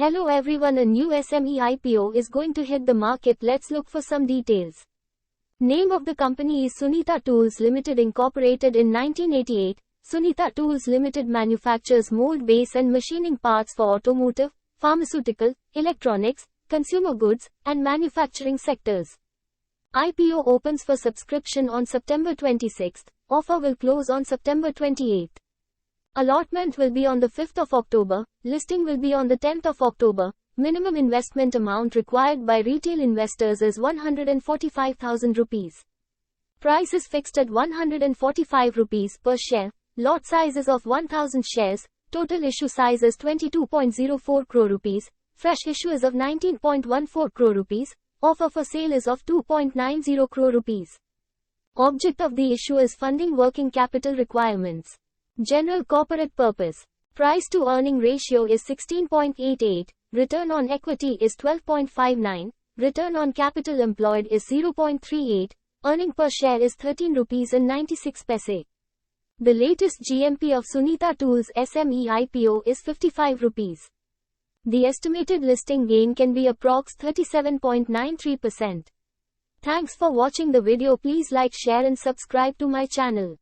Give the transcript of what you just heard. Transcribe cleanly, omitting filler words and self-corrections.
Hello everyone, a new SME IPO is going to hit the market. Let's look for some details. Name of the company is Sunita Tools Limited Incorporated. In 1988, Sunita Tools Limited manufactures mold base and machining parts for automotive, pharmaceutical, electronics, consumer goods, and manufacturing sectors. IPO opens for subscription on September 26. Offer will close on September 28. Allotment will be on the 5th of October, listing will be on the 10th of October. Minimum investment amount required by retail investors is 145,000 rupees. Price is fixed at 145 rupees per share. Lot size is of 1000 shares. Total issue size is 22.04 crore rupees. Fresh issue is of 19.14 crore rupees. Offer for sale is of 2.90 crore rupees. Object of the issue is funding working capital requirements. General corporate purpose. Price to earning ratio is 16.88. Return on equity is 12.59. Return on capital employed is 0.38. Earning per share is 13 rupees and 96 paise. The latest GMP of Sunita Tools SME IPO is 55 rupees. The estimated listing gain can be approx 37.93%. Thanks for watching the video. Please like, share and subscribe to my channel.